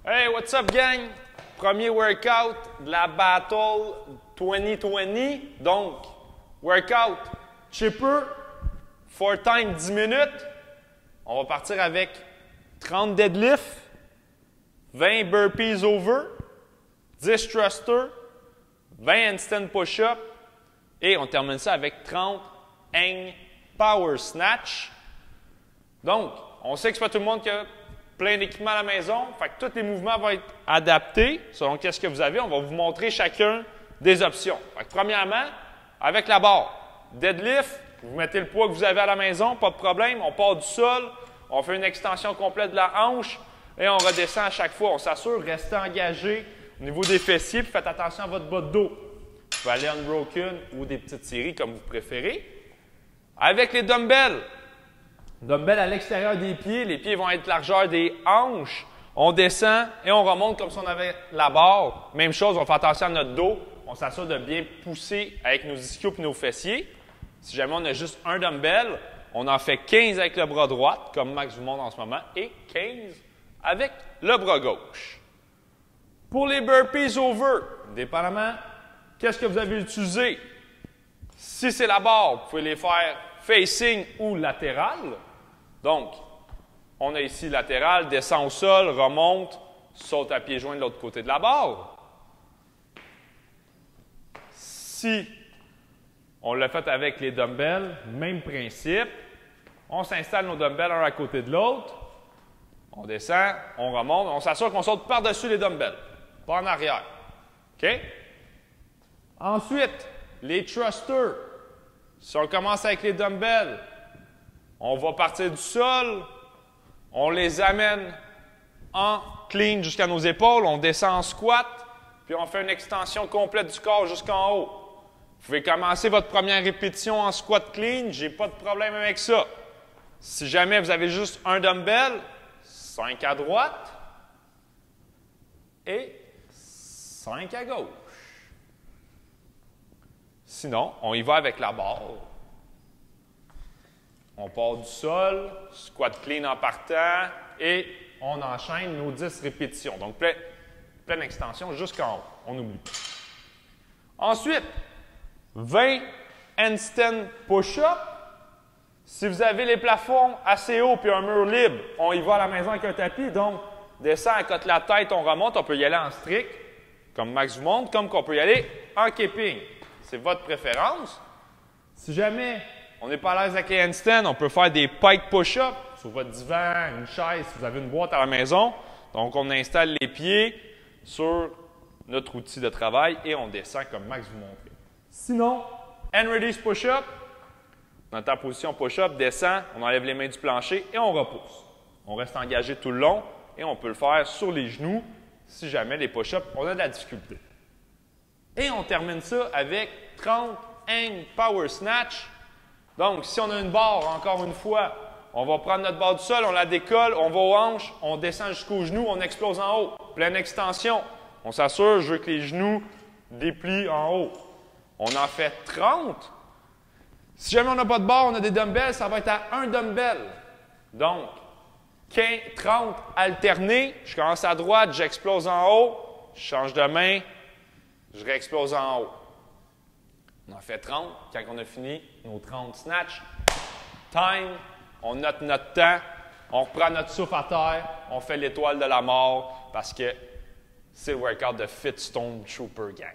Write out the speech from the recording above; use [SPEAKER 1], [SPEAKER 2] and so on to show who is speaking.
[SPEAKER 1] Hey, what's up, gang? Premier workout de la Battle 2020. Donc, workout chipper, 4 time 10 minutes. On va partir avec 30 deadlifts, 20 burpees over, 10 thrusters, 20 handstand push-up et on termine ça avec 30 hang power snatch. Donc, on sait que c'est pas tout le monde qui a plein d'équipements à la maison, fait que tous les mouvements vont être adaptés selon ce que vous avez. On va vous montrer chacun des options. Fait que premièrement, avec la barre, deadlift, vous mettez le poids que vous avez à la maison, pas de problème. On part du sol, on fait une extension complète de la hanche et on redescend à chaque fois. On s'assure, restez engagé au niveau des fessiers puis faites attention à votre bas de dos. Vous pouvez aller unbroken ou des petites séries comme vous préférez. Avec les dumbbells, dumbbell à l'extérieur des pieds, les pieds vont être largeur des hanches. On descend et on remonte comme si on avait la barre. Même chose, on fait attention à notre dos. On s'assure de bien pousser avec nos ischios et nos fessiers. Si jamais on a juste un dumbbell, on en fait 15 avec le bras droit, comme Max vous montre en ce moment, et 15 avec le bras gauche. Pour les burpees over, dépendamment qu'est-ce que vous avez utilisé. Si c'est la barre, vous pouvez les faire facing ou latéral. Donc, on a ici latéral, descend au sol, remonte, saute à pieds joints de l'autre côté de la barre. Si on l'a fait avec les dumbbells, même principe. On s'installe nos dumbbells un à côté de l'autre. On descend, on remonte, on s'assure qu'on saute par-dessus les dumbbells, pas en arrière. OK? Ensuite, les thrusters. Si on commence avec les dumbbells, on va partir du sol, on les amène en clean jusqu'à nos épaules, on descend en squat, puis on fait une extension complète du corps jusqu'en haut. Vous pouvez commencer votre première répétition en squat clean, j'ai pas de problème avec ça. Si jamais vous avez juste un dumbbell, 5 à droite et 5 à gauche. Sinon, on y va avec la barre. On part du sol, squat clean en partant et on enchaîne nos 10 répétitions. Donc, pleine extension jusqu'en haut. On oublie. Ensuite, 20 handstand push-up. Si vous avez les plafonds assez hauts et un mur libre, on y va à la maison avec un tapis. Donc, descend, à côté la tête, on remonte. On peut y aller en strict, comme Max vous montre, comme qu'on peut y aller en keeping. C'est votre préférence. Si jamais on n'est pas à l'aise avec les handstands, on peut faire des pike push-up sur votre divan, une chaise, si vous avez une boîte à la maison. Donc, on installe les pieds sur notre outil de travail et on descend comme Max vous montrait. Sinon, hand release push-up. Dans ta position push-up, descend, on enlève les mains du plancher et on repousse. On reste engagé tout le long et on peut le faire sur les genoux si jamais les push-ups, on a de la difficulté. Et on termine ça avec 30 hang power snatch. Donc, si on a une barre, encore une fois, on va prendre notre barre du sol, on la décolle, on va aux hanches, on descend jusqu'aux genoux, on explose en haut. Pleine extension. On s'assure, je veux que les genoux déplient en haut. On en fait 30. Si jamais on n'a pas de barre, on a des dumbbells, ça va être à un dumbbell. Donc, 30 alternés. Je commence à droite, j'explose en haut, je change de main, je réexplose en haut. On en fait 30. Quand on a fini nos 30 snatch, time, on note notre temps, on reprend notre souffle à terre, on fait l'étoile de la mort parce que c'est le workout de Fit Stone Trooper Gang.